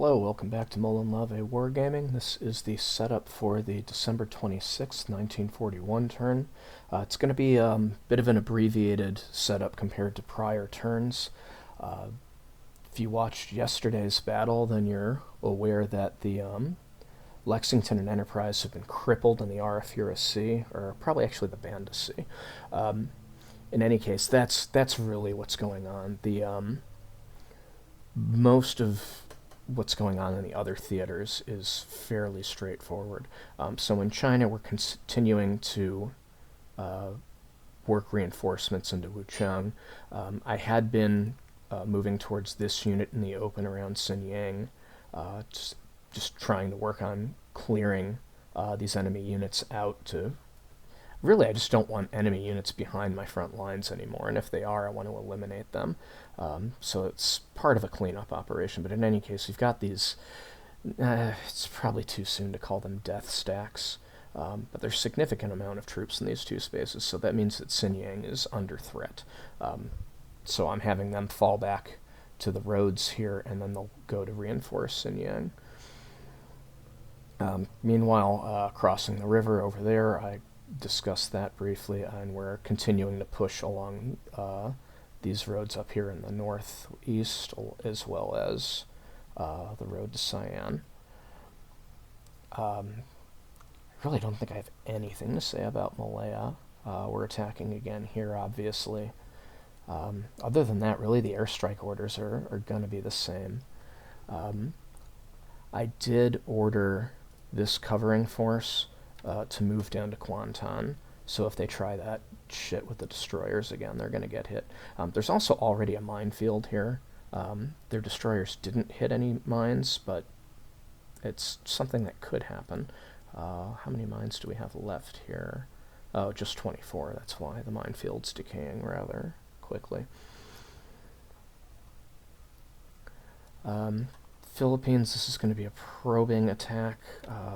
Hello, welcome back to Molin Lave Wargaming. This is the setup for the December 26th, 1941 turn. It's going to be a bit of an abbreviated setup compared to prior turns. If you watched yesterday's battle, then you're aware that the Lexington and Enterprise have been crippled in the Arafura Sea, or probably actually the Banda Sea. In any case, that's really what's going on. Most of what's going on in the other theaters is fairly straightforward. So in China, we're continuing to work reinforcements into Wuchang. I had been moving towards this unit in the open around Xinyang, just trying to work on clearing these enemy units out to... Really, I just don't want enemy units behind my front lines anymore, and if they are, I want to eliminate them. So it's part of a cleanup operation, but in any case, we've got these... it's probably too soon to call them death stacks, but there's a significant amount of troops in these two spaces, so that means that Xinyang is under threat. So I'm having them fall back to the roads here, and then they'll go to reinforce Xinyang. Meanwhile, crossing the river over there, I discussed that briefly, and we're continuing to push along these roads up here in the northeast, as well as the road to Sian. I really don't think I have anything to say about Malaya. We're attacking again here, obviously. Other than that, really, the airstrike orders are going to be the same. I did order this covering force to move down to Kwantan, so if they try that shit with the destroyers again, they're going to get hit. There's also already a minefield here. Their destroyers didn't hit any mines, but it's something that could happen. How many mines do we have left here? Oh, just 24. That's why the minefield's decaying rather quickly. Philippines, this is going to be a probing attack,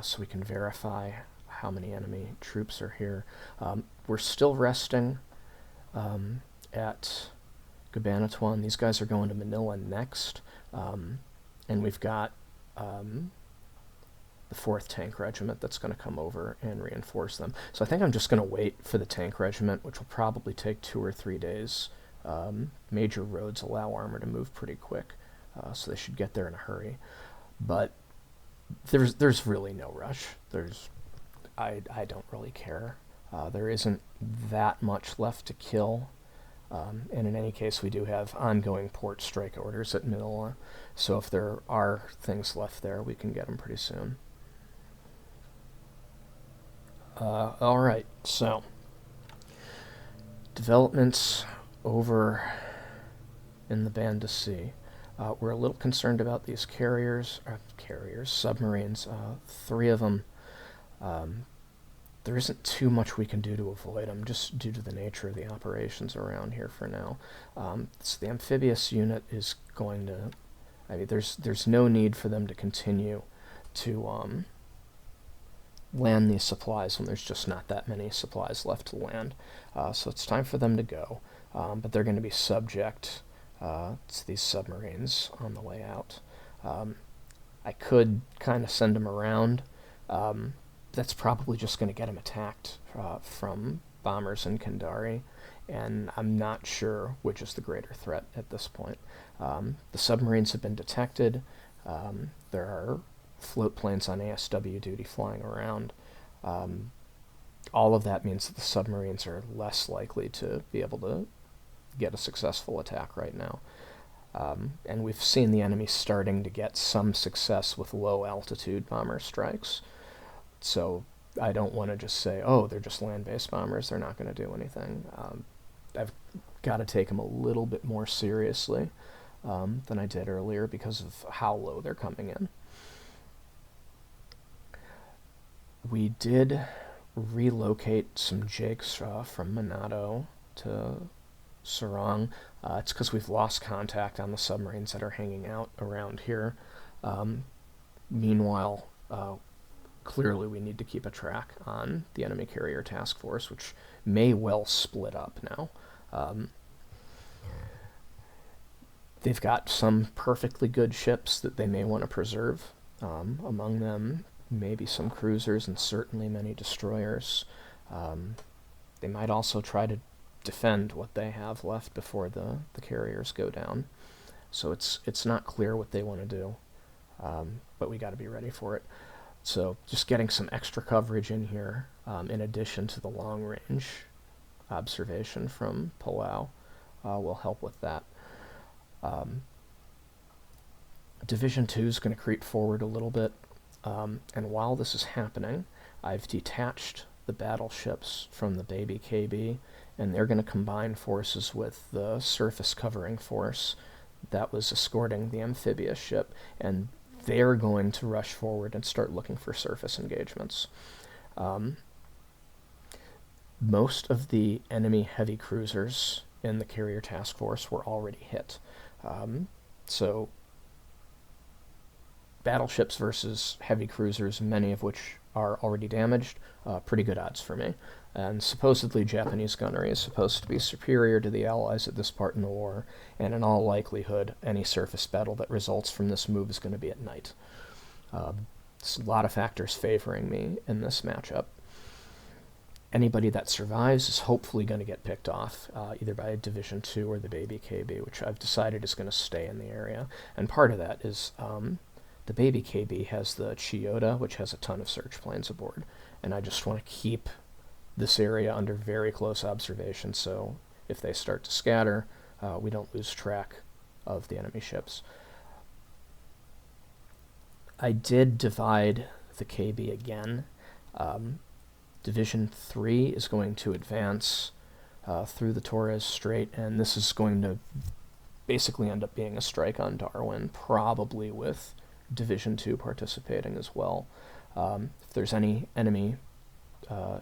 so we can verify how many enemy troops are here. We're still resting at Cabanatuan. These guys are going to Manila next, and we've got the 4th Tank Regiment that's going to come over and reinforce them. So I think I'm just going to wait for the Tank Regiment, which will probably take 2 or 3 days. Major roads allow armor to move pretty quick, so they should get there in a hurry. But there's really no rush. I don't really care. There isn't that much left to kill. And in any case, we do have ongoing port strike orders at Manila. So if there are things left there, we can get them pretty soon. Alright, so developments over in the Banda Sea. We're a little concerned about these submarines. 3 of them. There isn't too much we can do to avoid them, just due to the nature of the operations around here for now. So the amphibious unit is going to... I mean, there's no need for them to continue to land these supplies when there's just not that many supplies left to land. So it's time for them to go. But they're going to be subject to these submarines on the way out. I could kind of send them around. That's probably just going to get them attacked from bombers in Kandari, and I'm not sure which is the greater threat at this point. The submarines have been detected. There are float planes on ASW duty flying around. All of that means that the submarines are less likely to be able to get a successful attack right now. And we've seen the enemy starting to get some success with low-altitude bomber strikes. So I don't want to just say, oh, they're just land-based bombers, they're not going to do anything. I've got to take them a little bit more seriously than I did earlier because of how low they're coming in. We did relocate some Jakes from Manado to Sarong. It's because we've lost contact on the submarines that are hanging out around here. Meanwhile, clearly we need to keep a track on the enemy carrier task force, which may well split up now. They've got some perfectly good ships that they may want to preserve. Among them, maybe some cruisers and certainly many destroyers. They might also try to defend what they have left before the carriers go down. So it's not clear what they want to do, but we got to be ready for it. So just getting some extra coverage in here, in addition to the long-range observation from Palau, will help with that. Division 2 is going to creep forward a little bit, and while this is happening, I've detached the battleships from the baby KB, and they're going to combine forces with the surface covering force that was escorting the amphibious ship, and they're going to rush forward and start looking for surface engagements. Most of the enemy heavy cruisers in the carrier task force were already hit. So battleships versus heavy cruisers, many of which are already damaged, pretty good odds for me. And supposedly Japanese gunnery is supposed to be superior to the Allies at this part in the war, and in all likelihood, any surface battle that results from this move is going to be at night. There's a lot of factors favoring me in this matchup. Anybody that survives is hopefully going to get picked off, either by Division 2 or the baby KB, which I've decided is going to stay in the area. And part of that is the baby KB has the Chiyoda, which has a ton of search planes aboard, and I just want to keep this area under very close observation, so if they start to scatter, we don't lose track of the enemy ships. I did divide the KB again. Division 3 is going to advance through the Torres Strait, and this is going to basically end up being a strike on Darwin, probably with Division 2 participating as well. If there's any enemy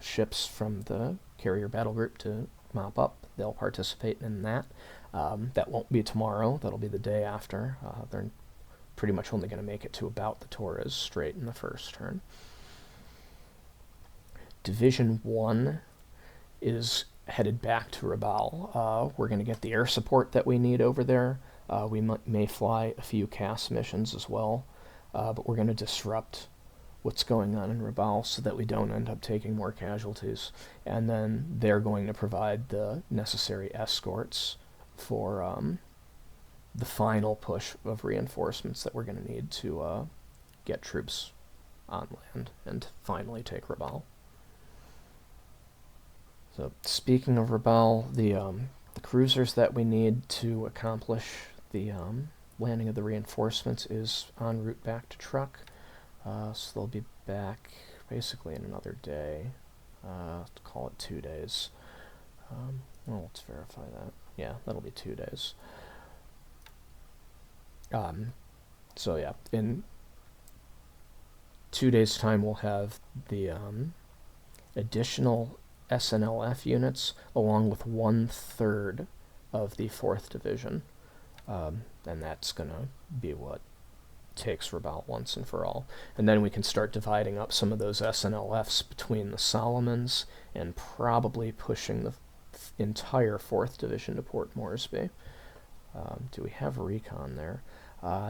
ships from the carrier battle group to mop up, they'll participate in that. That won't be tomorrow, that'll be the day after. They're pretty much only going to make it to about the Torres Strait in the first turn. Division 1 is headed back to Rabaul. We're going to get the air support that we need over there. We may fly a few CAS missions as well, but we're going to disrupt what's going on in Rabaul so that we don't end up taking more casualties. And then they're going to provide the necessary escorts for the final push of reinforcements that we're going to need to get troops on land and finally take Rabaul. So speaking of Rabaul, the cruisers that we need to accomplish the landing of the reinforcements is en route back to Truk. So they'll be back basically in another day. Call it 2 days. Well, let's verify that. Yeah, that'll be 2 days. So yeah, in 2 days' time we'll have the additional SNLF units along with 1/3 of the 4th Division. And that's going to be what takes Rabaul once and for all. And then we can start dividing up some of those SNLFs between the Solomons and probably pushing the entire 4th Division to Port Moresby. Do we have recon there?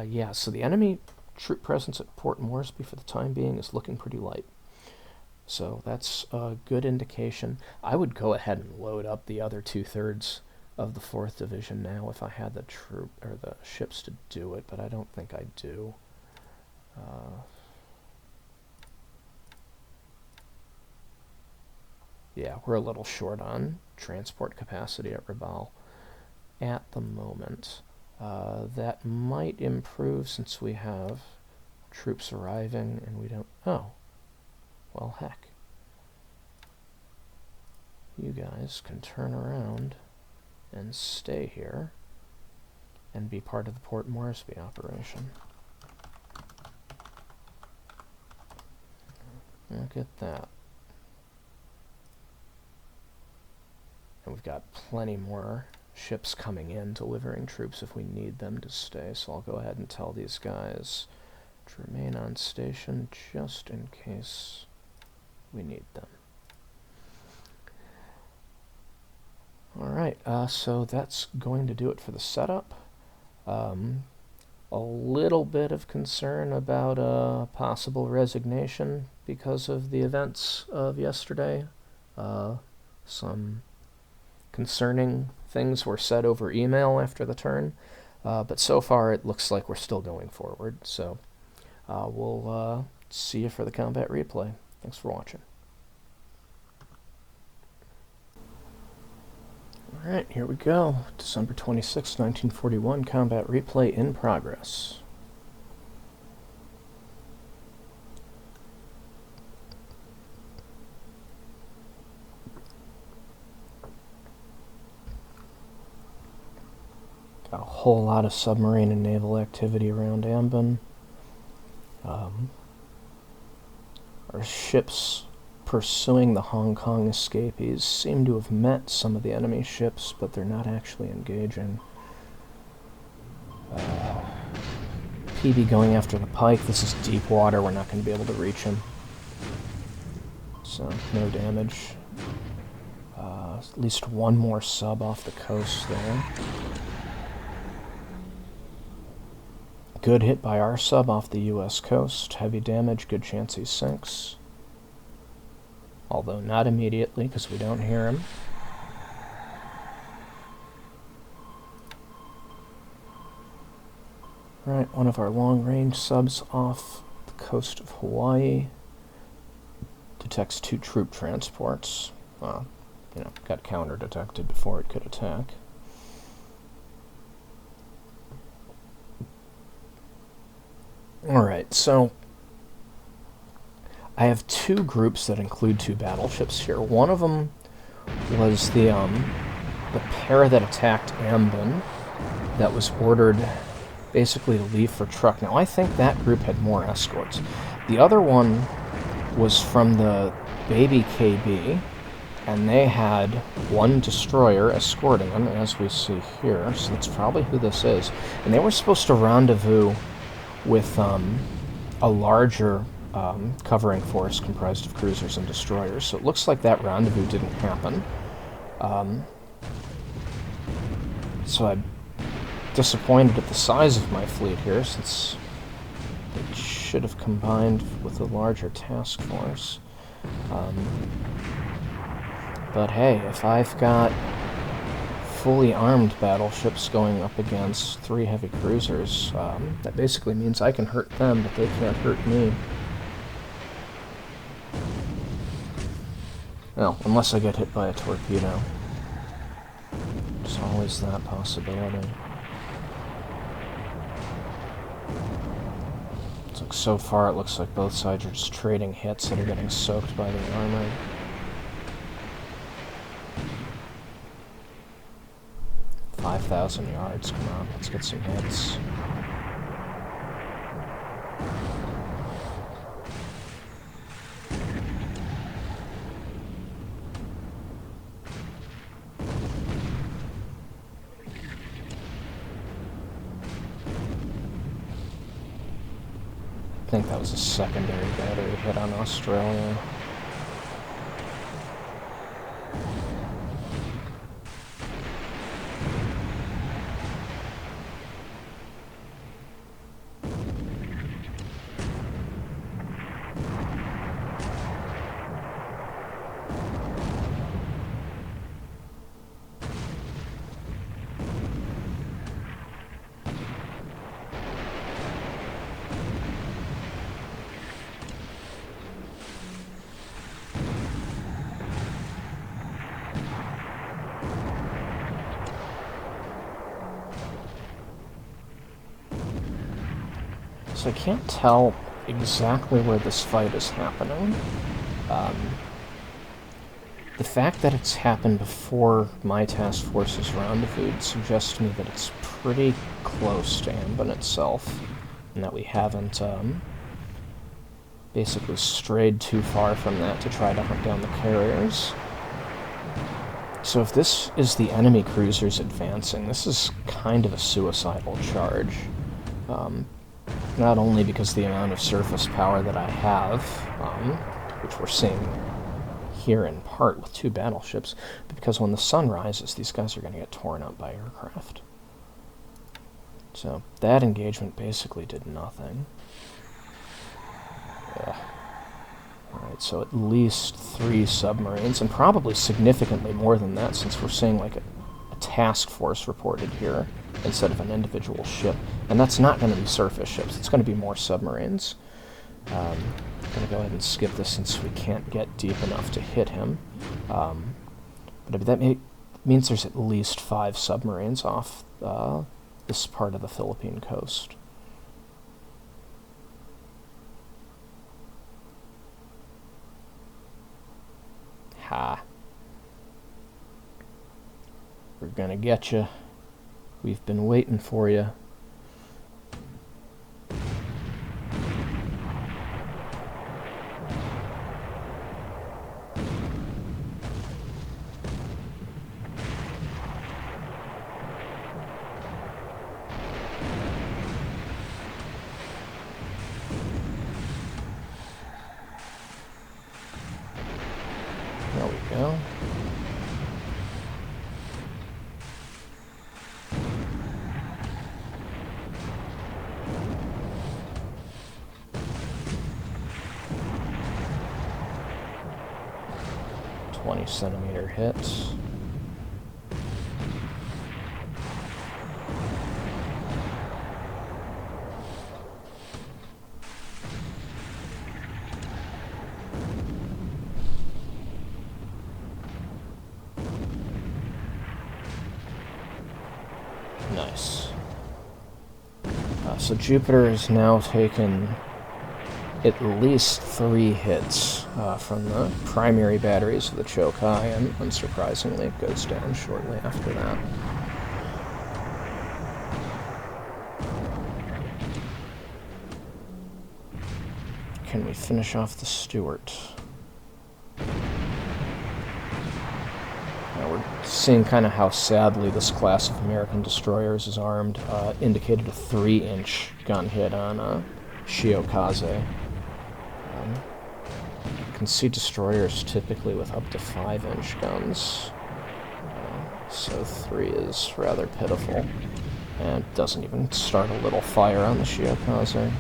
Yeah, so the enemy troop presence at Port Moresby for the time being is looking pretty light. So that's a good indication. I would go ahead and load up the other 2/3 of the 4th Division now if I had the troop or the ships to do it, but I don't think I do. Yeah, we're a little short on transport capacity at Rabaul at the moment. That might improve since we have troops arriving and we don't... Oh. Well, heck. You guys can turn around and stay here and be part of the Port Moresby operation. Look at that. And we've got plenty more ships coming in, delivering troops if we need them to stay, so I'll go ahead and tell these guys to remain on station just in case we need them. Alright, so that's going to do it for the setup. A little bit of concern about a possible resignation because of the events of yesterday. Some concerning things were said over email after the turn, but so far it looks like we're still going forward. So we'll see you for the combat replay. Thanks for watching. Alright, here we go. December 26, 1941, combat replay in progress. Got a whole lot of submarine and naval activity around Ambon. Our ships pursuing the Hong Kong escapees seem to have met some of the enemy ships, but they're not actually engaging. PB going after the Pike. This is deep water. We're not going to be able to reach him. So, no damage. At least one more sub off the coast there. Good hit by our sub off the US coast. Heavy damage, good chance he sinks. Although not immediately, because we don't hear him. Right, one of our long-range subs off the coast of Hawaii. Detects 2 troop transports. Got counter-detected before it could attack. Alright, so I have 2 groups that include 2 battleships here. One of them was the pair that attacked Ambon that was ordered basically to leave for Truk. Now, I think that group had more escorts. The other one was from the Baby KB, and they had 1 destroyer escorting them, as we see here. So that's probably who this is. And they were supposed to rendezvous with a larger covering force comprised of cruisers and destroyers. So it looks like that rendezvous didn't happen. So I'm disappointed at the size of my fleet here, since it should have combined with a larger task force. But hey, if I've got fully armed battleships going up against 3 heavy cruisers, that basically means I can hurt them, but they can't hurt me. Well, unless I get hit by a torpedo. There's always that possibility. So far it looks like both sides are just trading hits that are getting soaked by the armor. $5,000 yards, come on, let's get some hits. I think that was a secondary battery hit on Australia. So I can't tell exactly where this fight is happening. The fact that it's happened before my task force's rendezvous suggests to me that it's pretty close to Ambon itself, and that we haven't basically strayed too far from that to try to hunt down the carriers. So if this is the enemy cruisers advancing, this is kind of a suicidal charge. Not only because the amount of surface power that I have, which we're seeing here in part with 2 battleships, but because when the sun rises, these guys are going to get torn up by aircraft. So that engagement basically did nothing. Yeah. Alright, so at least 3 submarines, and probably significantly more than that, since we're seeing like a task force reported here instead of an individual ship. And that's not going to be surface ships, it's going to be more submarines. I'm going to go ahead and skip this since we can't get deep enough to hit him. But that means there's at least 5 submarines off this part of the Philippine coast. Ha. We're gonna get you. We've been waiting for you. There we go. Centimeter hits. Nice. So Jupiter has now taken at least 3 hits from the primary batteries of the Chokai, and unsurprisingly it goes down shortly after that. Can we finish off the Stuart? Now we're seeing kind of how sadly this class of American destroyers is armed. Indicated a 3-inch gun hit on Shiokaze. You can see destroyers typically with up to 5-inch guns, so 3 is rather pitiful, and doesn't even start a little fire on the Shiokaze.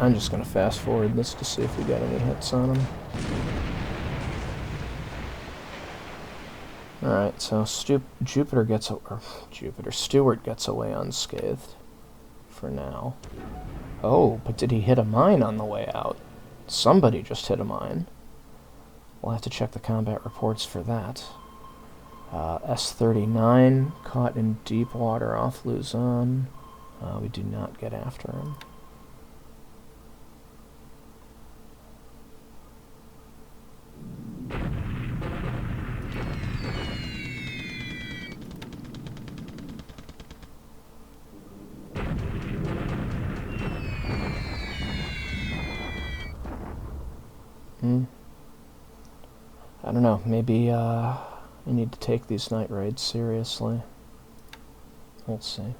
I'm just going to fast forward this to see if we got any hits on him. Alright, so Stuart gets away unscathed for now. Oh, but did he hit a mine on the way out? Somebody just hit a mine. We'll have to check the combat reports for that. S-39 caught in deep water off Luzon. We do not get after him. I don't know, maybe I need to take these night raids seriously. We'll see.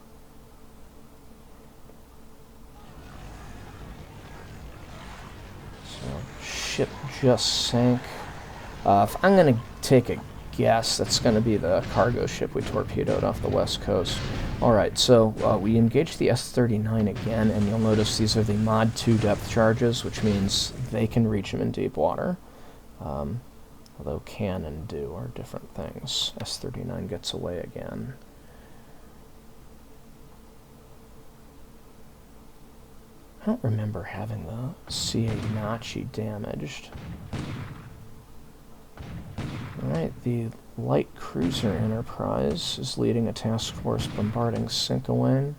So, ship just sank. If I'm going to take a guess, that's going to be the cargo ship we torpedoed off the west coast. Alright, so we engaged the S-39 again, and you'll notice these are the Mod 2 depth charges, which means they can reach them in deep water. Although can and do are different things. S-39 gets away again. I don't remember having the C.A. Nachi damaged. Alright, the light cruiser Enterprise is leading a task force bombarding Sinkawang.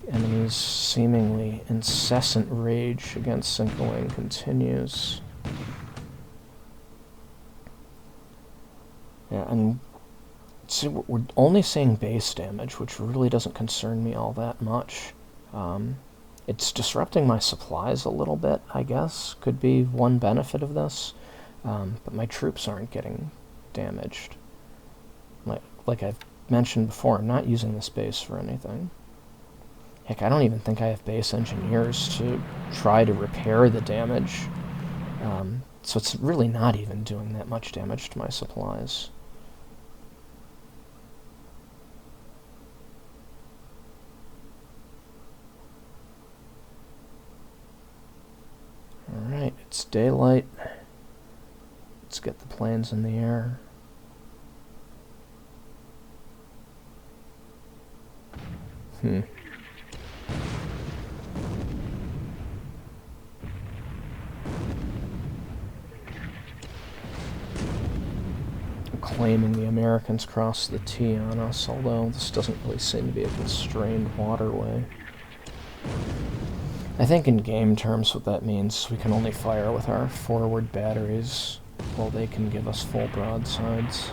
Enemy's seemingly incessant rage against Sinkawang continues. Yeah, and see, we're only seeing base damage, which really doesn't concern me all that much. It's disrupting my supplies a little bit, I guess, could be one benefit of this. But my troops aren't getting damaged. Like I've mentioned before, I'm not using this base for anything. Heck, I don't even think I have base engineers to try to repair the damage. So it's really not even doing that much damage to my supplies. Alright, it's daylight. Let's get the planes in the air. Claiming the Americans crossed the T on us, although this doesn't really seem to be a constrained waterway. I think in game terms what that means, we can only fire with our forward batteries, while they can give us full broadsides.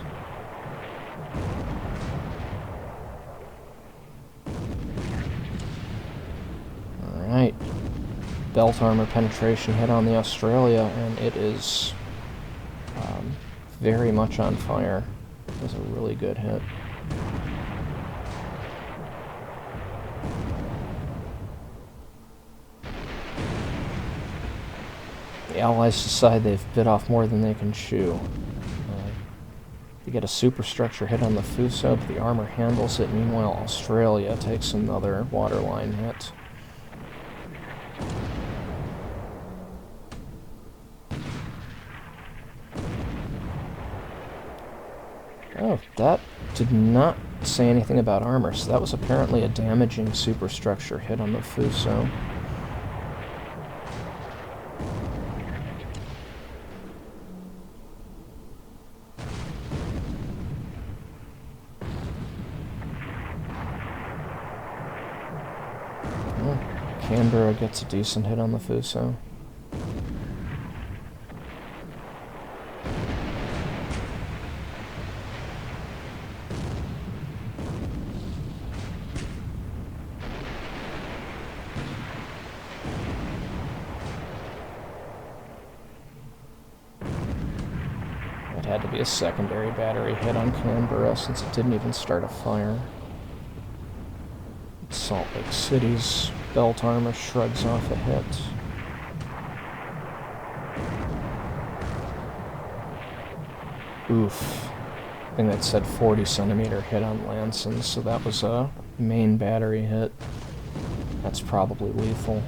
Alright. Belt armor penetration hit on the Australia, and it is very much on fire. It was a really good hit. The Allies decide they've bit off more than they can chew. They get a superstructure hit on the Fuso, but the armor handles it. Meanwhile, Australia takes another waterline hit. Oh, that did not say anything about armor, so that was apparently a damaging superstructure hit on the Fuso. Well, Canberra gets a decent hit on the Fuso. Had to be a secondary battery hit on Canberra since it didn't even start a fire. Salt Lake City's belt armor shrugs off a hit. Oof. I think that said 40 centimeter hit on Lanson, so that was a main battery hit. That's probably lethal.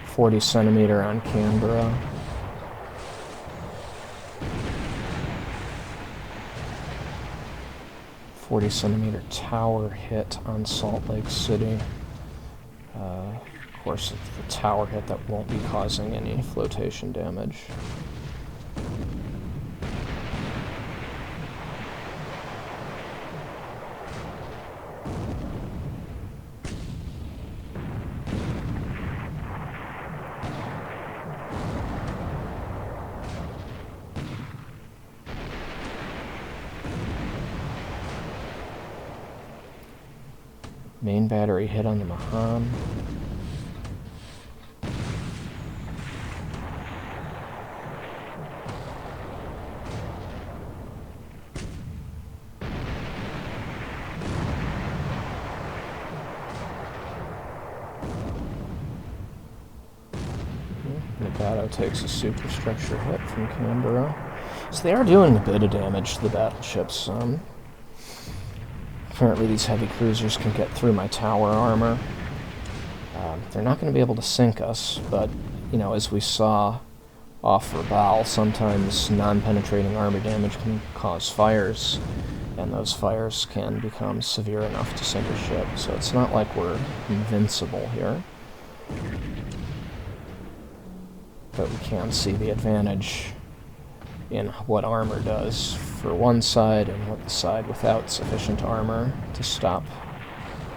40 centimeter on Canberra. 40 centimeter tower hit on Salt Lake City. Of course, it's the tower hit that won't be causing any flotation damage. Main battery hit on the Mahan. Nagato takes a superstructure hit from Canberra. So they are doing a bit of damage to the battleships. Apparently these heavy cruisers can get through my tower armor. They're not going to be able to sink us, but, you know, as we saw off Rabaul, sometimes non-penetrating armor damage can cause fires, and those fires can become severe enough to sink a ship, so it's not like we're invincible here. But we can see the advantage in what armor does for one side and what the side without sufficient armor to stop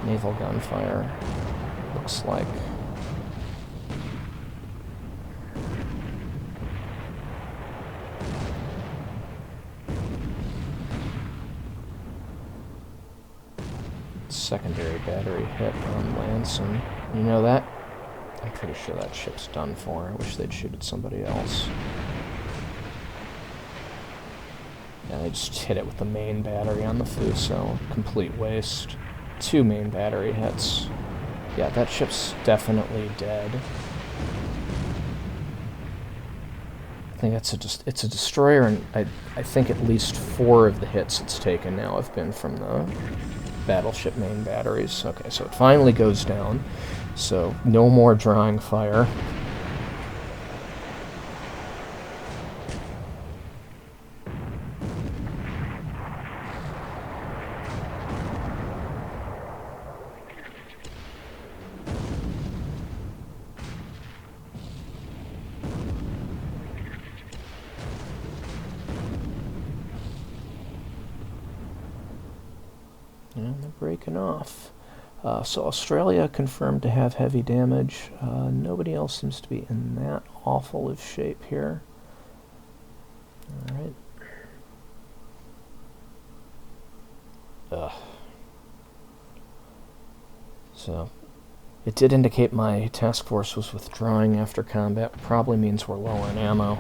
naval gunfire looks like. secondary battery hit on Lansing. You know that? I'm pretty sure that ship's done for. I wish they'd shoot at somebody else. Yeah, they just hit it with the main battery on the Fuso. Complete waste. 2 main battery hits. Yeah, that ship's definitely dead. I think it's a destroyer, and I think at least 4 of the hits it's taken now have been from the battleship main batteries. Okay, so it finally goes down. So no more drawing fire. And they're breaking off. So Australia confirmed to have heavy damage. Nobody else seems to be in that awful of shape here. Alright. So, it did indicate my task force was withdrawing after combat. Probably means we're low on ammo.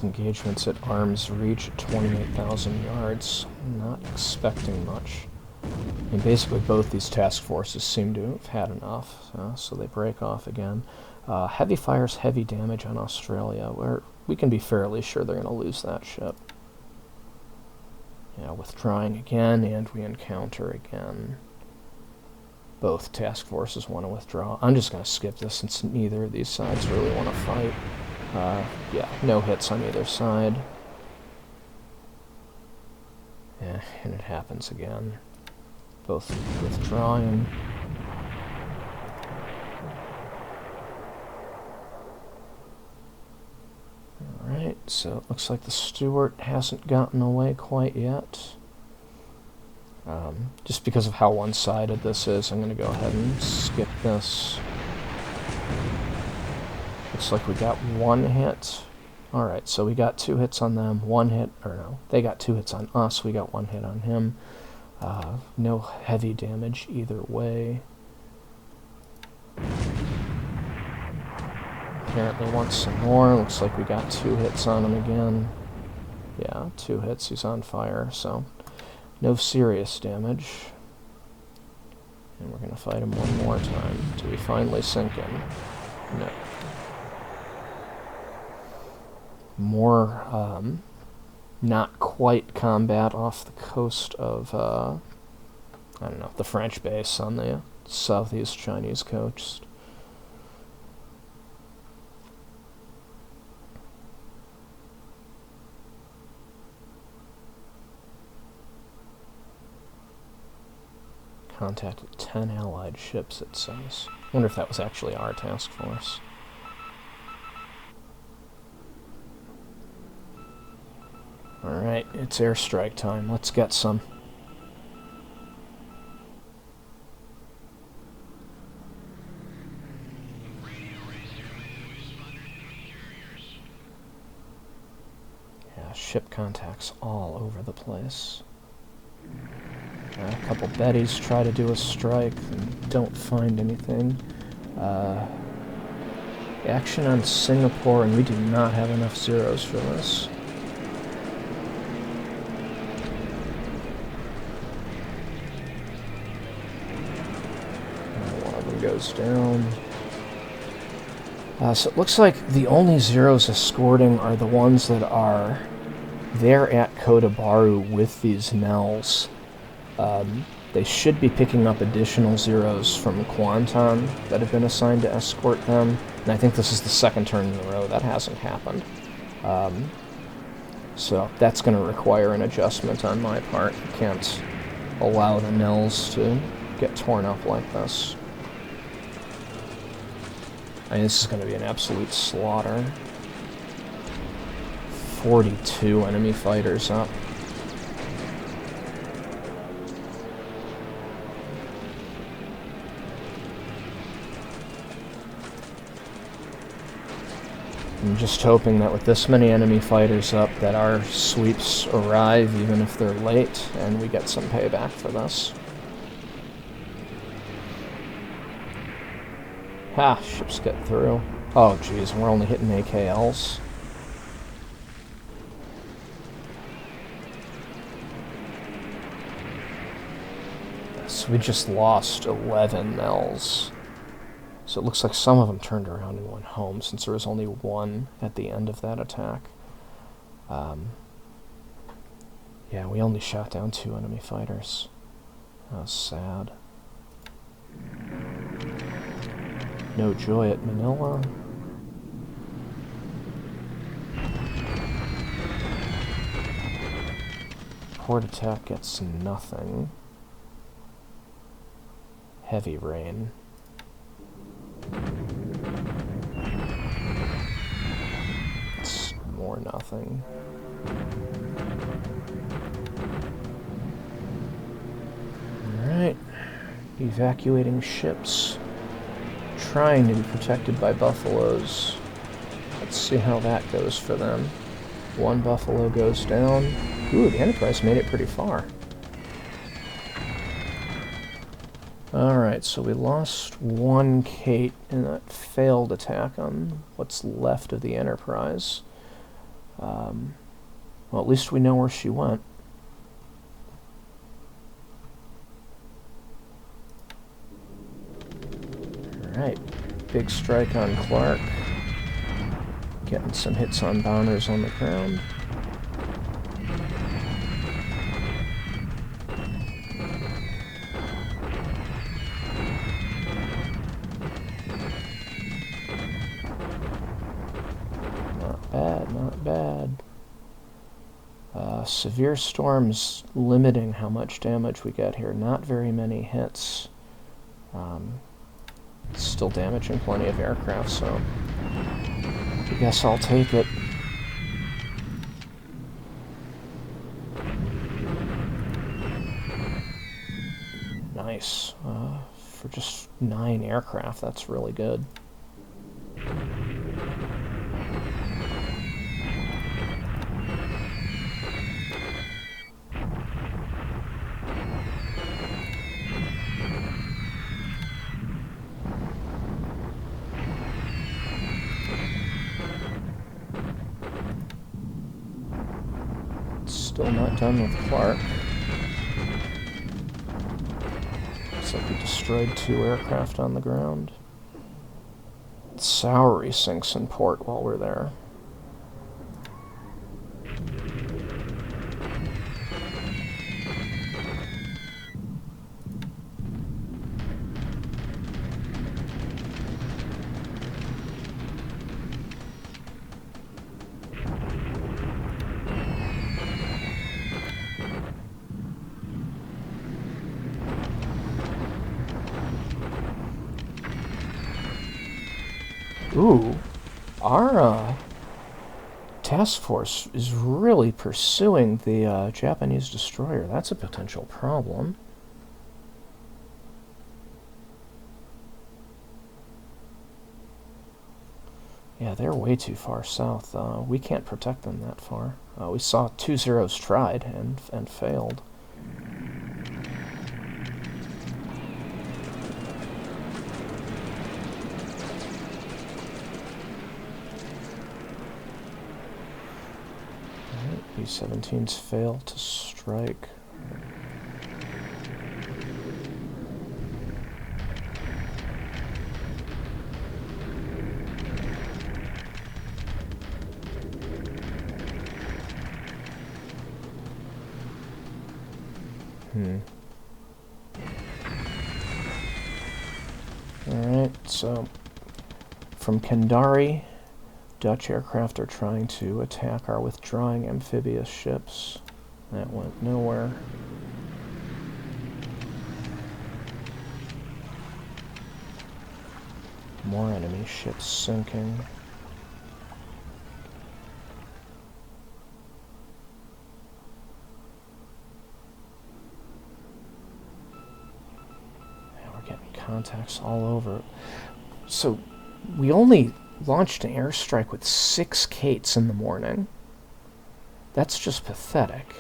Engagements at arm's reach at 28,000 yards. Not expecting much. I mean, basically both these task forces seem to have had enough, so they break off again. Heavy fires, heavy damage on Australia, where we can be fairly sure they're going to lose that ship. Yeah, withdrawing again, and we encounter again. Both task forces want to withdraw. I'm just going to skip this since neither of these sides really want to fight. Yeah, no hits on either side. Yeah, and it happens again. Both withdrawing. Alright, so it looks like the Stuart hasn't gotten away quite yet. Just because of how one-sided this is, I'm going to go ahead and skip this. Looks like we got 1 hit. Alright, so we got 2 hits on them, 1 hit, or no, they got 2 hits on us, we got 1 hit on him. No heavy damage either way. Apparently wants some more, looks like we got 2 hits on him again. Yeah, 2 hits, he's on fire, so no serious damage. And we're going to fight him one more time. Do we finally sink in? No. More, not quite combat off the coast of, I don't know, the French base on the southeast Chinese coast. Contact with 10 allied ships, it says. I wonder if that was actually our task force. Alright, it's airstrike time. Let's get some. Yeah, ship contacts all over the place. A couple Bettys try to do a strike and don't find anything. Action on Singapore, and we do not have enough zeros for this. One of them goes down. So it looks like the only zeros escorting are the ones that are there at Kodabaru with these Nels. They should be picking up additional zeros from Kuantan that have been assigned to escort them, and I think this is the second turn in a row that hasn't happened. So that's going to require an adjustment on my part. I can't allow the Nels to get torn up like this. I mean, this is going to be an absolute slaughter. 42 enemy fighters up. I'm just hoping that with this many enemy fighters up that our sweeps arrive even if they're late and we get some payback for this. Ha! Ships get through. Oh geez, we're only hitting AKLs. So we just lost 11 Mels. So it looks like some of them turned around and went home, since there was only one at the end of that attack. Yeah, we only shot down 2 enemy fighters. That was sad. No joy at Manila. Port attack gets nothing. Heavy rain. It's more nothing. Alright. Evacuating ships. Trying to be protected by buffaloes. Let's see how that goes for them. 1 buffalo goes down. Ooh, the Enterprise made it pretty far. Alright, so we lost 1 Kate in that failed attack on what's left of the Enterprise. Well, at least we know where she went. Alright, big strike on Clark. Getting some hits on bombers on the ground. Not bad. Severe storms limiting how much damage we get here. Not very many hits. Still damaging plenty of aircraft, so I guess I'll take it. Nice. For just 9 aircraft, that's really good. Still not done with Clark. Looks like we destroyed 2 aircraft on the ground. Sowery sinks in port while we're there. Ooh, our task force is really pursuing the Japanese destroyer. That's a potential problem. Yeah, they're way too far south. We can't protect them that far. We saw 2 Zeros tried and failed. B-17s fail to strike. Alright, so from Kendari, Dutch aircraft are trying to attack our withdrawing amphibious ships. That went nowhere. More enemy ships sinking. Yeah, we're getting contacts all over. So we only Launched an airstrike with 6 Kates in the morning. That's just pathetic.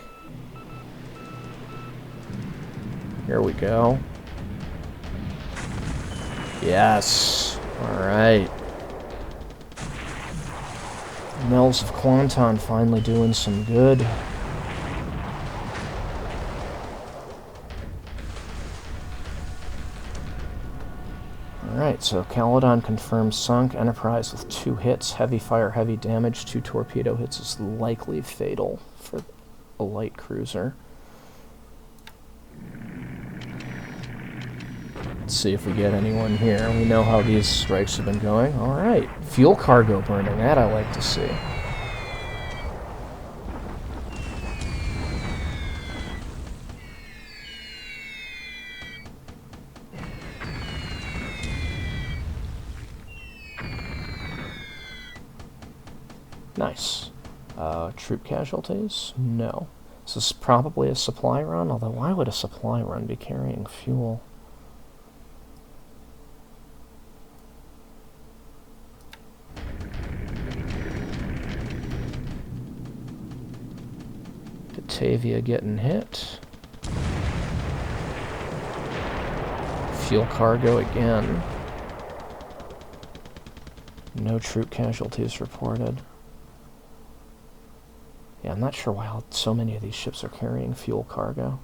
Here we go. Yes. Alright. Mells of Quanton finally doing some good. Alright, so Caledon confirms sunk. Enterprise with 2 hits. Heavy fire, heavy damage. 2 torpedo hits is likely fatal for a light cruiser. Let's see if we get anyone here. We know how these strikes have been going. Alright, fuel cargo burning. That I like to see. Nice. Troop casualties? No. This is probably a supply run, although why would a supply run be carrying fuel? Batavia getting hit. Fuel cargo again. No troop casualties reported. Yeah, I'm not sure why so many of these ships are carrying fuel cargo.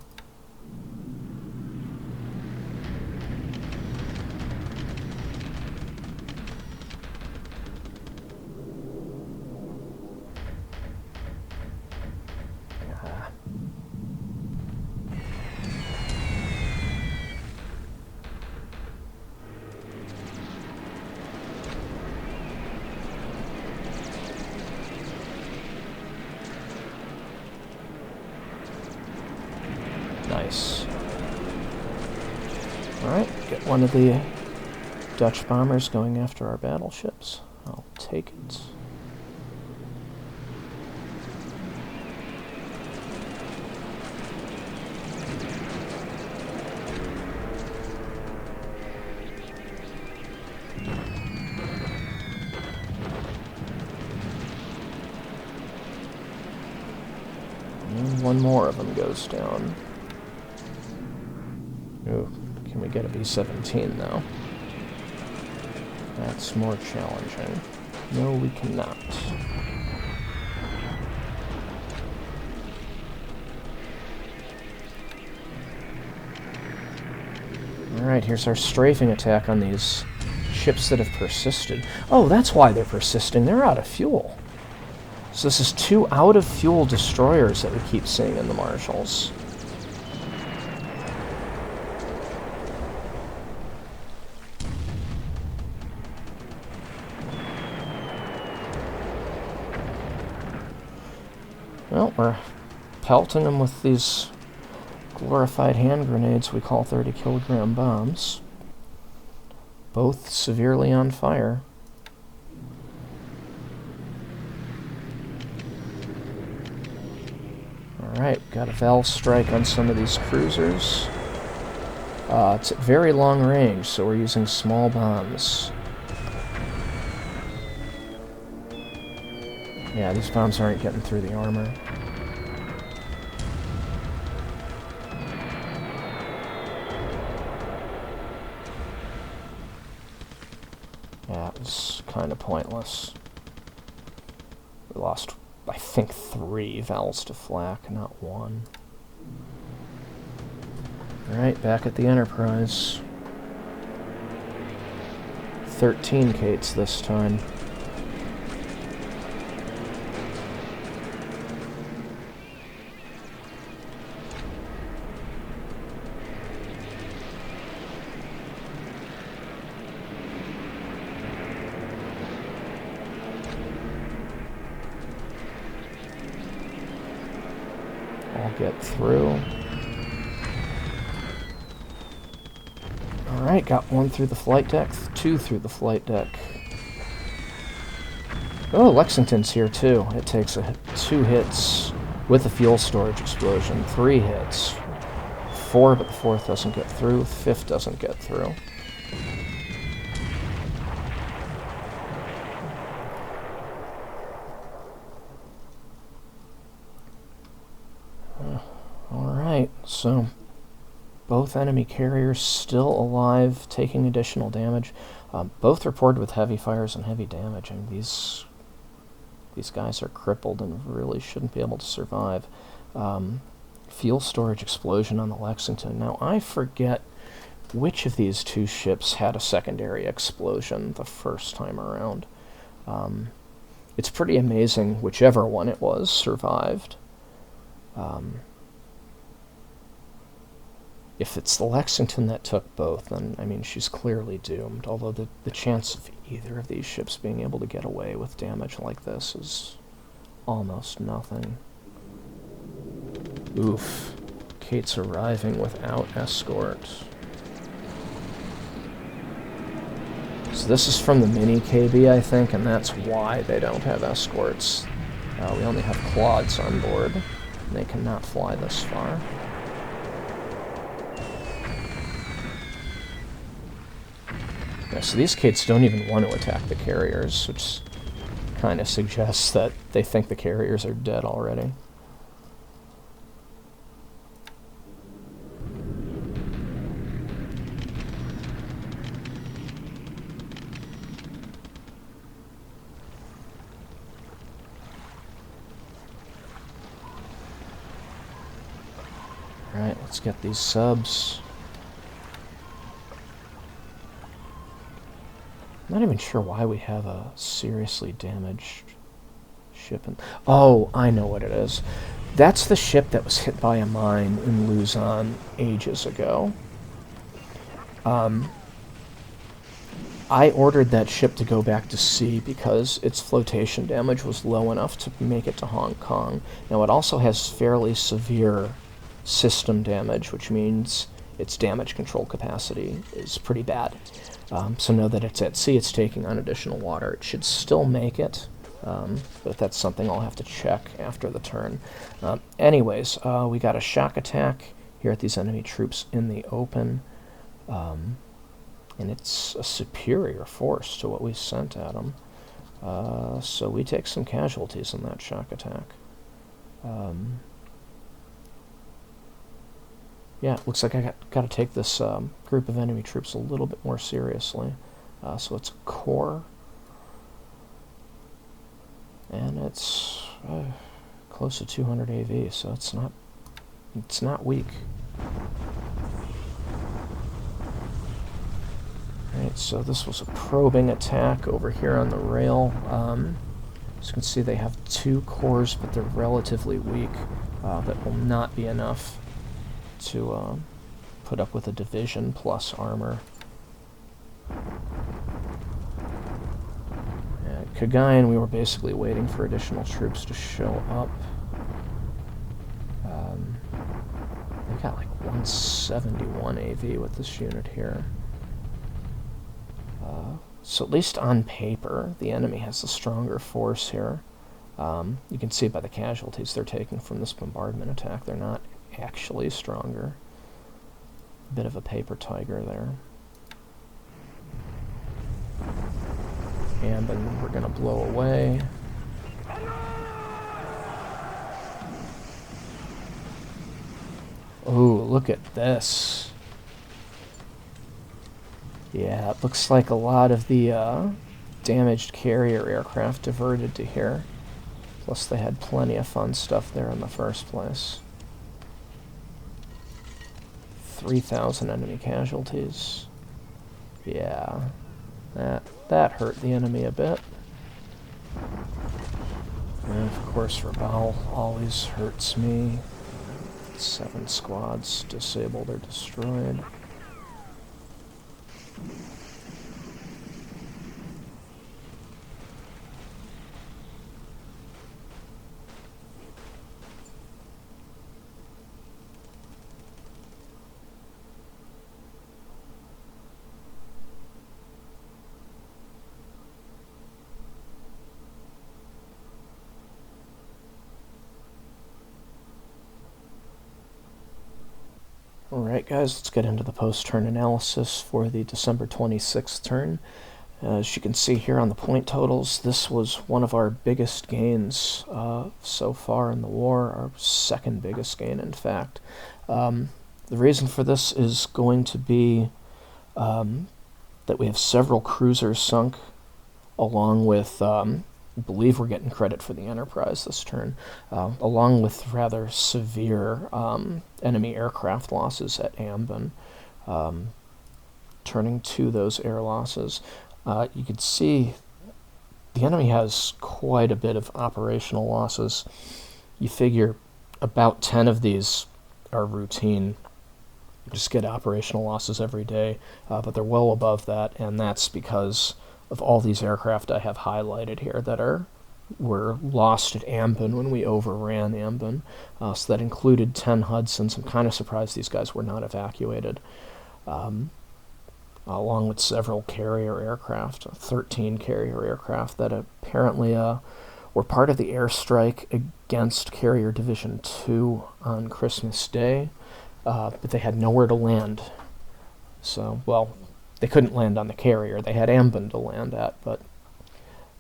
Nice. Alright, get one of the Dutch bombers going after our battleships. I'll take it. And one more of them goes down. Ooh, can we get a B-17 though? That's more challenging. No, we cannot. Alright, here's our strafing attack on these ships that have persisted. Oh, that's why they're persisting. They're out of fuel. So this is 2 out-of-fuel destroyers that we keep seeing in the Marshalls. Well, we're pelting them with these glorified hand grenades we call 30-kilogram bombs. Both severely on fire. Alright, got a valve strike on some of these cruisers. It's at very long range, so we're using small bombs. Yeah, these bombs aren't getting through the armor. Yeah, it was kind of pointless. We lost, I think, 3 valves to flak, not 1. Alright, back at the Enterprise. 13 Kates this time. I'll get through. Alright, got 1 through the flight deck, 2 through the flight deck. Oh, Lexington's here too. It takes 2 hits with a fuel storage explosion, 3 hits. 4, but the 4th doesn't get through, 5th doesn't get through. so both enemy carriers still alive, taking additional damage. Both reported with heavy fires and heavy damage. I mean, these guys are crippled and really shouldn't be able to survive. Fuel storage explosion on the Lexington. Now, I forget which of these two ships had a secondary explosion the first time around. It's pretty amazing whichever one it was survived. If it's the Lexington that took both, then, I mean, she's clearly doomed, although the chance of either of these ships being able to get away with damage like this is almost nothing. Oof. Kate's arriving without escort. So this is from the mini KB, I think, and that's why they don't have escorts. We only have quads on board, and they cannot fly this far. Yeah, so these Kates don't even want to attack the carriers, which kind of suggests that they think the carriers are dead already. Alright, let's get these subs. I'm not even sure why we have a seriously damaged ship. Oh, I know what it is. That's the ship that was hit by a mine in Luzon ages ago. I ordered that ship to go back to sea because its flotation damage was low enough to make it to Hong Kong. Now, it also has fairly severe system damage, which means its damage control capacity is pretty bad. So know that it's at sea, it's taking on additional water. It should still make it, but that's something I'll have to check after the turn. Anyways, we got a shock attack here at these enemy troops in the open, and it's a superior force to what we sent at them. So we take some casualties in that shock attack. Yeah, it looks like I got to take this group of enemy troops a little bit more seriously. So it's a core, and it's close to 200 AV, so it's not weak. Alright, so this was a probing attack over here on the rail. As you can see, they have 2 cores, but they're relatively weak. That will not be enough to put up with a division plus armor. At Cagayan, we were basically waiting for additional troops to show up. We got like 171 AV with this unit here. So at least on paper, the enemy has a stronger force here. You can see by the casualties they're taking from this bombardment attack, they're not actually stronger. Bit of a paper tiger there. And then we're going to blow away. Oh, look at this. Yeah, it looks like a lot of the damaged carrier aircraft diverted to here. Plus they had plenty of fun stuff there in the first place. 3,000 enemy casualties. Yeah, that hurt the enemy a bit. And of course, Raval always hurts me. 7 squads disabled or destroyed. Alright guys, let's get into the post-turn analysis for the December 26th turn. As you can see here on the point totals, this was one of our biggest gains so far in the war, our second biggest gain, in fact. The reason for this is going to be that we have several cruisers sunk, along with, I believe we're getting credit for the Enterprise this turn, along with rather severe enemy aircraft losses at Ambon. Turning to those air losses, you can see the enemy has quite a bit of operational losses. You figure about 10 of these are routine. You just get operational losses every day, but they're well above that, and that's because of all these aircraft I have highlighted here that were lost at Ambon when we overran Ambon. So that included 10 Hudsons. I'm kind of surprised these guys were not evacuated. Along with several carrier aircraft, 13 carrier aircraft that apparently were part of the airstrike against Carrier Division 2 on Christmas Day, but they had nowhere to land. So, well, they couldn't land on the carrier. They had Ambon to land at, but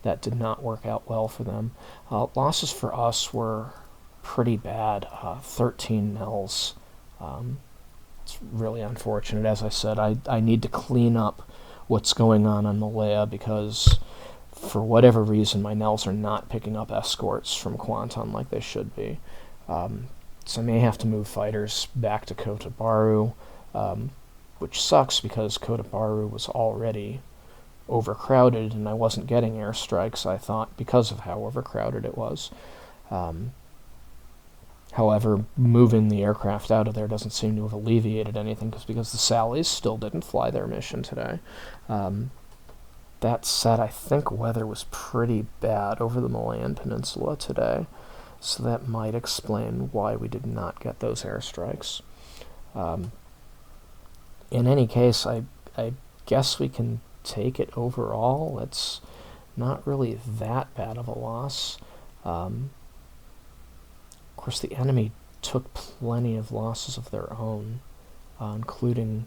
that did not work out well for them. Losses for us were pretty bad, 13 Nels. It's really unfortunate. As I said, I need to clean up what's going on Malaya, because for whatever reason my Nels are not picking up escorts from Quanton like they should be. So I may have to move fighters back to Kota Baru, which sucks because Kota Baru was already overcrowded and I wasn't getting airstrikes, I thought, because of how overcrowded it was. However, moving the aircraft out of there doesn't seem to have alleviated anything, because the Sallies still didn't fly their mission today. That said, I think weather was pretty bad over the Malayan Peninsula today, so that might explain why we did not get those airstrikes. In any case, I guess we can take it overall. It's not really that bad of a loss. Of course, the enemy took plenty of losses of their own, including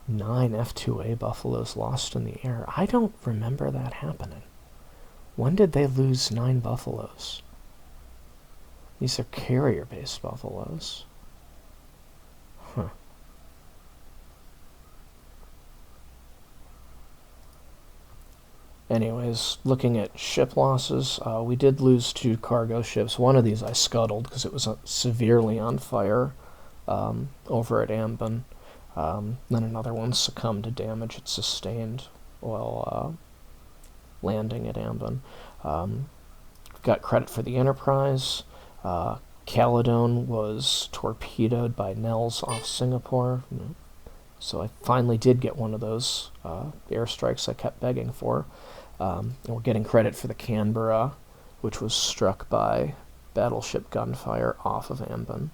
9 F-2A Buffaloes lost in the air. I don't remember that happening. When did they lose 9 Buffaloes? These are carrier-based Buffaloes. Huh. Anyways, looking at ship losses, we did lose 2 cargo ships. One of these I scuttled because it was severely on fire over at Ambon. Then another one succumbed to damage it sustained while landing at Ambon. Got credit for the Enterprise. Caledon was torpedoed by Nels off Singapore. So I finally did get one of those airstrikes I kept begging for. And we're getting credit for the Canberra, which was struck by battleship gunfire off of Ambon.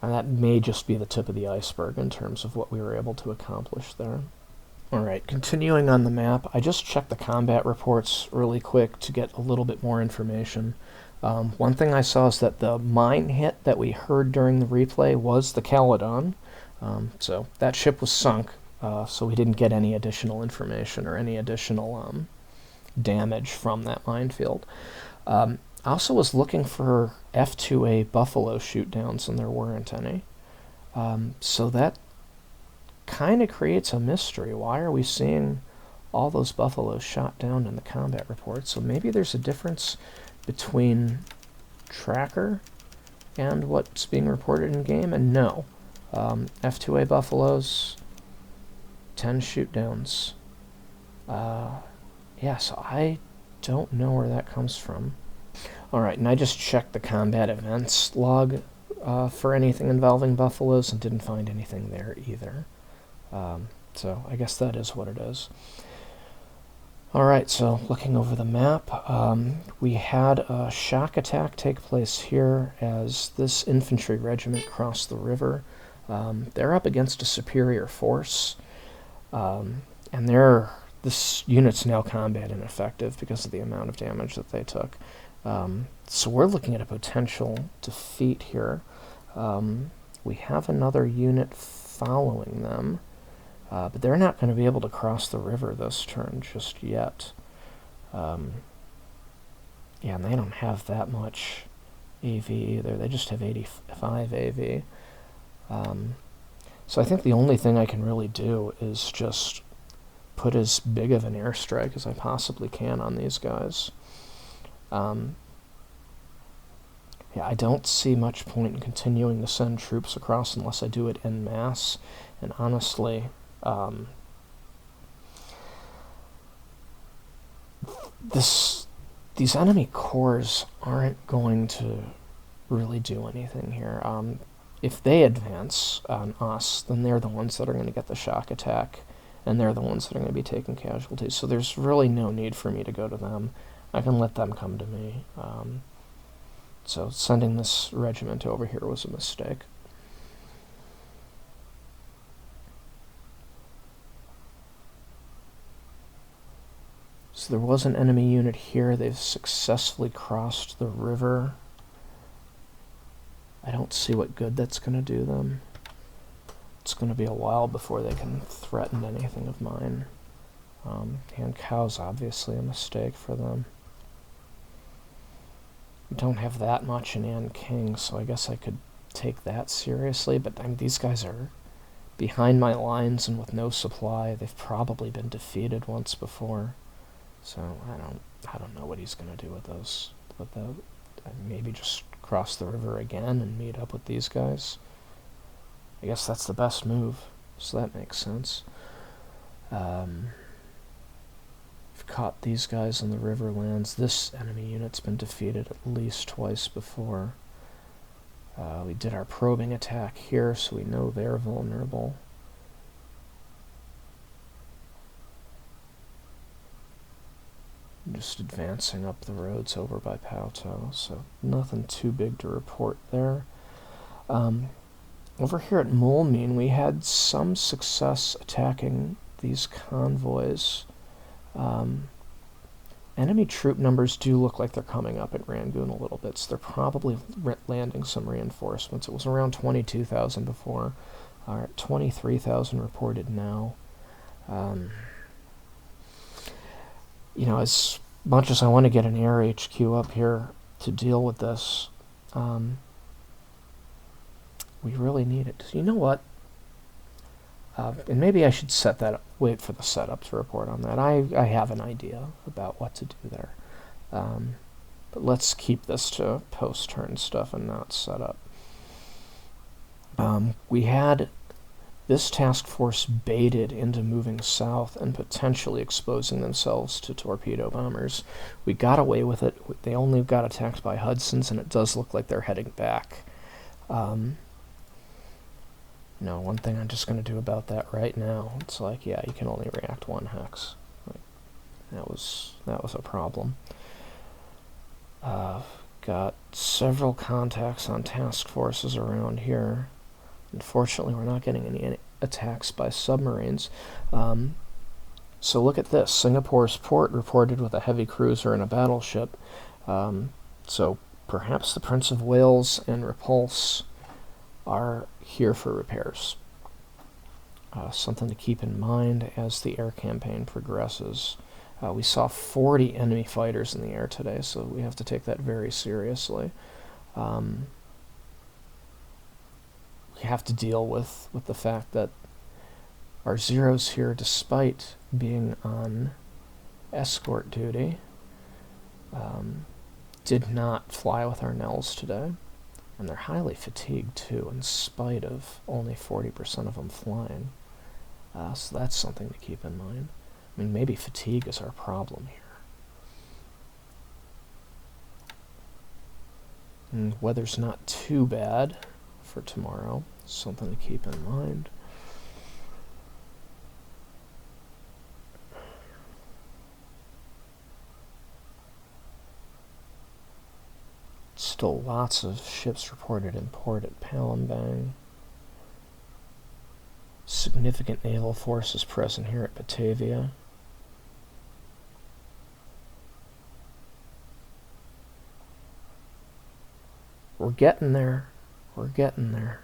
And that may just be the tip of the iceberg in terms of what we were able to accomplish there. Alright, continuing on the map, I just checked the combat reports really quick to get a little bit more information. One thing I saw is that the mine hit that we heard during the replay was the Caledon. So that ship was sunk, so we didn't get any additional information or any additional damage from that minefield. I also was looking for F-2A Buffalo shootdowns, and there weren't any. So that kind of creates a mystery. Why are we seeing all those Buffaloes shot down in the combat report? So maybe there's a difference between tracker and what's being reported in game, and no. F-2A Buffaloes, 10 shootdowns. Yeah, so I don't know where that comes from. Alright, and I just checked the combat events log for anything involving Buffaloes and didn't find anything there either. So I guess that is what it is. Alright, so looking over the map, we had a shock attack take place here as this infantry regiment crossed the river. They're up against a superior force, and this unit's now combat ineffective because of the amount of damage that they took. So we're looking at a potential defeat here. We have another unit following them. But they're not going to be able to cross the river this turn just yet. Yeah, and they don't have that much AV either. They just have 85 AV. So I think the only thing I can really do is just put as big of an airstrike as I possibly can on these guys. Yeah, I don't see much point in continuing to send troops across unless I do it en masse. And honestly, these enemy cores aren't going to really do anything here. If they advance on us, then they're the ones that are going to get the shock attack, and they're the ones that are going to be taking casualties. So there's really no need for me to go to them. I can let them come to me. So sending this regiment over here was a mistake. So there was an enemy unit here. They've successfully crossed the river. I don't see what good that's going to do them. It's going to be a while before they can threaten anything of mine. And cow's obviously a mistake for them. We don't have that much in Ann King, so I guess I could take that seriously, but these guys are behind my lines and with no supply. They've probably been defeated once before, so I don't know what he's going to do with those. Maybe just cross the river again and meet up with these guys. I guess that's the best move, so that makes sense. We've caught these guys in the riverlands. This enemy unit's been defeated at least twice before. We did our probing attack here, so we know they're vulnerable. Just advancing up the roads over by Pauto, so nothing too big to report there. Over here at Mulmean, we had some success attacking these convoys. Enemy troop numbers do look like they're coming up at Rangoon a little bit, so they're probably landing some reinforcements. It was around 22,000 before. All right, 23,000 reported now. You know, as much as I want to get an air HQ up here to deal with this, we really need it. So you know what? And maybe I should set that up, wait for the setup to report on that. I have an idea about what to do there. But let's keep this to post-turn stuff and not setup. We had this task force baited into moving south and potentially exposing themselves to torpedo bombers. We got away with it. They only got attacked by Hudsons, and it does look like they're heading back. No, one thing I'm just going to do about that right now, it's like, yeah, you can only react one hex. Like, that was a problem. Got several contacts on task forces around here. Unfortunately, we're not getting any attacks by submarines. So look at this. Singapore's port reported with a heavy cruiser and a battleship. So perhaps the Prince of Wales and Repulse are here for repairs. Something to keep in mind as the air campaign progresses. We saw 40 enemy fighters in the air today, so we have to take that very seriously. We have to deal with the fact that our Zeros here, despite being on escort duty, did not fly with our Nels today. And they're highly fatigued, too, in spite of only 40% of them flying. So that's something to keep in mind. I mean, maybe fatigue is our problem here. And weather's not too bad for tomorrow. Something to keep in mind. Still lots of ships reported in port at Palembang. Significant naval forces present here at Batavia. We're getting there. We're getting there.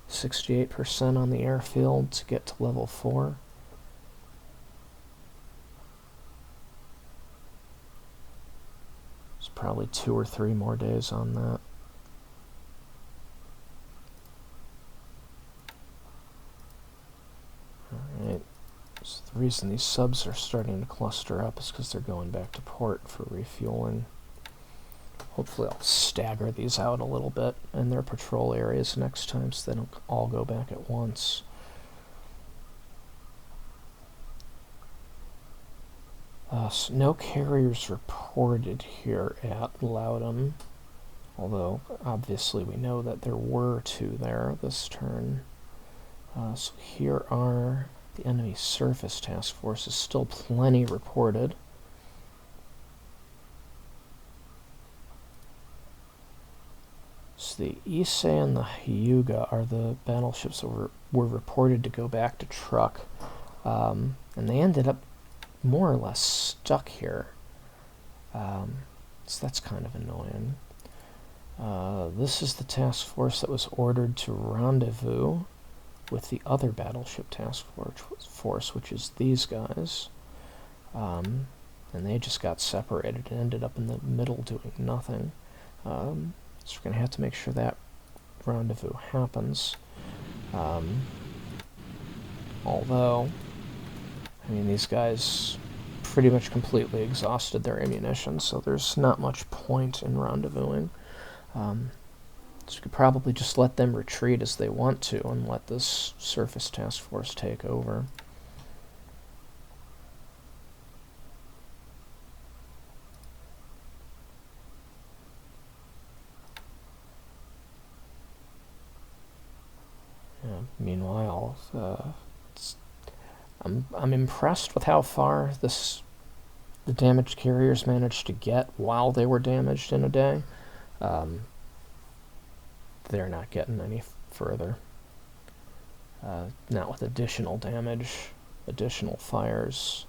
68% on the airfield to get to level 4. There's probably 2 or 3 more days on that. Alright, so the reason these subs are starting to cluster up is because they're going back to port for refueling. Hopefully I'll stagger these out a little bit in their patrol areas next time so they don't all go back at once. So no carriers reported here at Loudon, although obviously we know that there were 2 there this turn. So here are the enemy surface task forces, still plenty reported. So the Issei and the Hyuga are the battleships that were reported to go back to truck, and they ended up more or less stuck here. So that's kind of annoying. This is the task force that was ordered to rendezvous with the other battleship task force, which is these guys. And they just got separated and ended up in the middle doing nothing. So we're going to have to make sure that rendezvous happens. Although, I mean, these guys pretty much completely exhausted their ammunition, so there's not much point in rendezvousing. So we could probably just let them retreat as they want to and let this surface task force take over. Meanwhile, I'm impressed with how far the damaged carriers managed to get while they were damaged in a day. They're not getting any further. Not with additional damage, additional fires.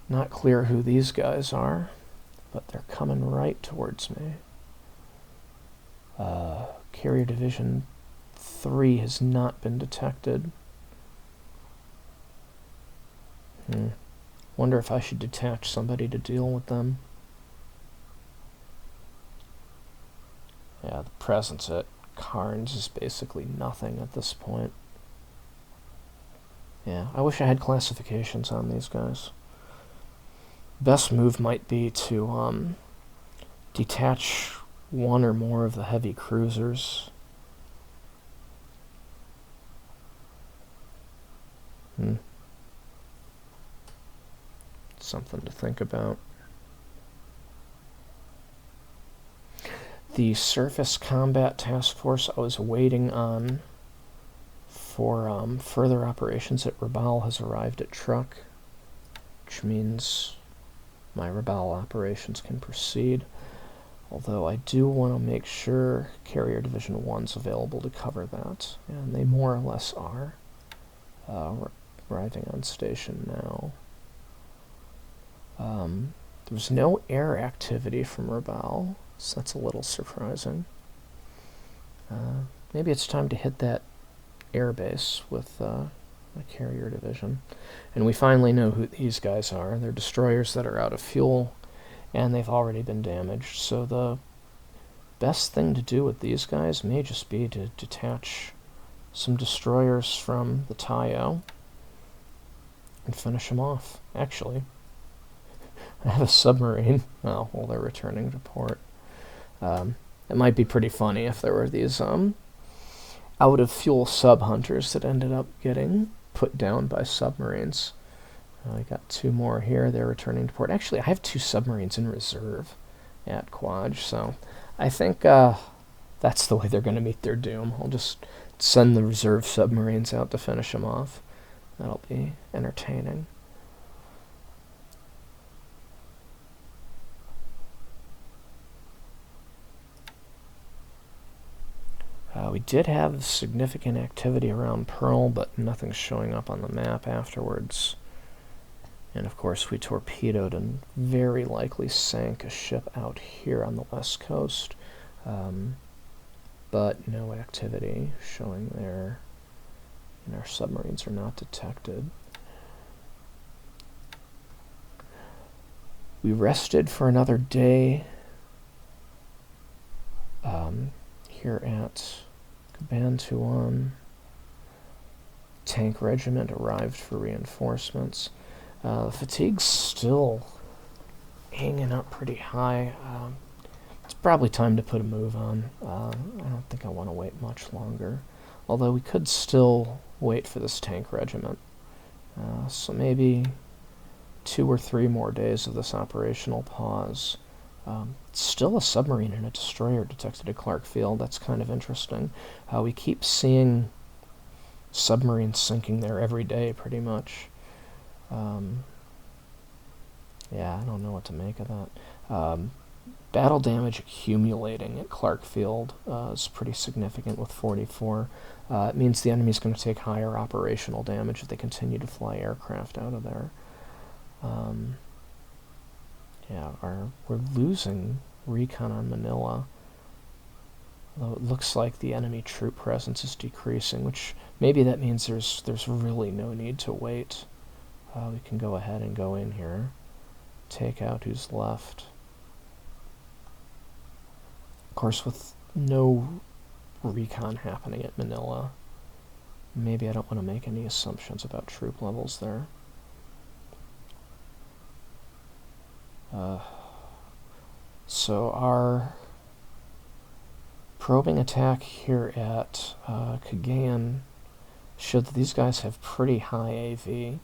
Not clear who these guys are, but they're coming right towards me. Carrier Division 3 has not been detected. Wonder if I should detach somebody to deal with them. Yeah, the presence at Carnes is basically nothing at this point. Yeah, I wish I had classifications on these guys. Best move might be to detach 1 or more of the heavy cruisers. Something to think about. The Surface Combat Task Force I was waiting on for further operations at Rabaul has arrived at Truk, which means my Rabaul operations can proceed. Although I do want to make sure Carrier Division 1's available to cover that, and they more or less are. We're arriving on station now. There's no air activity from Rabaul, so that's a little surprising. Maybe it's time to hit that airbase with the Carrier Division. And we finally know who these guys are. They're destroyers that are out of fuel, and they've already been damaged. So the best thing to do with these guys may just be to detach some destroyers from the Tayo and finish them off. Actually, I have a submarine. Oh, well, they're returning to port. It might be pretty funny if there were these out-of-fuel sub-hunters that ended up getting put down by submarines. I got 2 more here. They're returning to port. Actually, I have 2 submarines in reserve at Quaj, so I think that's the way they're going to meet their doom. I'll just send the reserve submarines out to finish them off. That'll be entertaining. We did have significant activity around Pearl, but nothing's showing up on the map afterwards. And of course we torpedoed and very likely sank a ship out here on the west coast. but no activity showing there, and our submarines are not detected. We rested for another day here at Kadena. Tank regiment arrived for reinforcements. Fatigue's still hanging up pretty high. It's probably time to put a move on. I don't think I want to wait much longer. Although we could still wait for this tank regiment. So maybe 2 or 3 more days of this operational pause. Still a submarine and a destroyer detected at Clark Field. That's kind of interesting. We keep seeing submarines sinking there every day, pretty much. Yeah, I don't know what to make of that. Battle damage accumulating at Clark Field is pretty significant with 44. It means the enemy's going to take higher operational damage if they continue to fly aircraft out of there. Yeah, we're losing recon on Manila. Although it looks like the enemy troop presence is decreasing, which maybe that means there's really no need to wait. We can go ahead and go in here, take out who's left. Of course, with no recon happening at Manila, maybe I don't want to make any assumptions about troop levels there. So our probing attack here at Kadena showed that these guys have pretty high AV.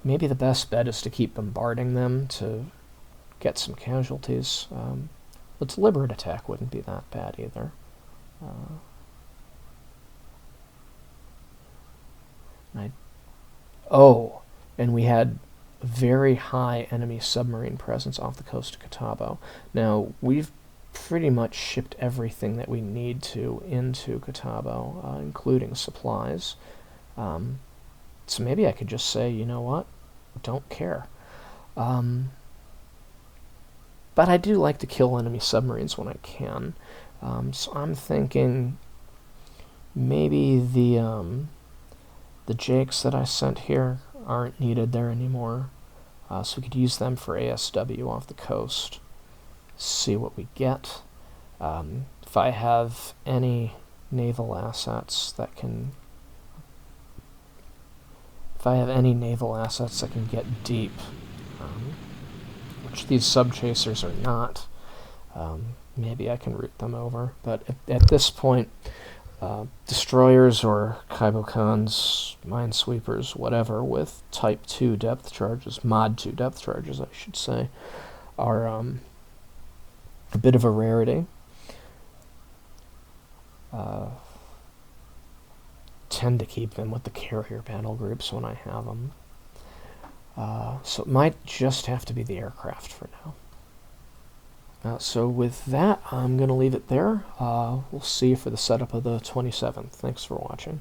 Maybe the best bet is to keep bombarding them to get some casualties. The deliberate attack wouldn't be that bad either. And we had very high enemy submarine presence off the coast of Catawba. Now, we've pretty much shipped everything that we need to into Catawba, including supplies. So maybe I could just say, you know what, don't care. But I do like to kill enemy submarines when I can. So I'm thinking maybe the Jakes that I sent here aren't needed there anymore. So we could use them for ASW off the coast. See what we get. If I have any naval assets that can... If I have any naval assets that can get deep, which these sub-chasers are not, maybe I can route them over. But at this point, destroyers or Kaibokans, minesweepers, whatever, with Type 2 depth charges, Mod 2 depth charges, I should say, are a bit of a rarity. Tend to keep them with the carrier battle groups when I have them. So it might just have to be the aircraft for now. So with that, I'm going to leave it there. We'll see you for the setup of the 27th. Thanks for watching.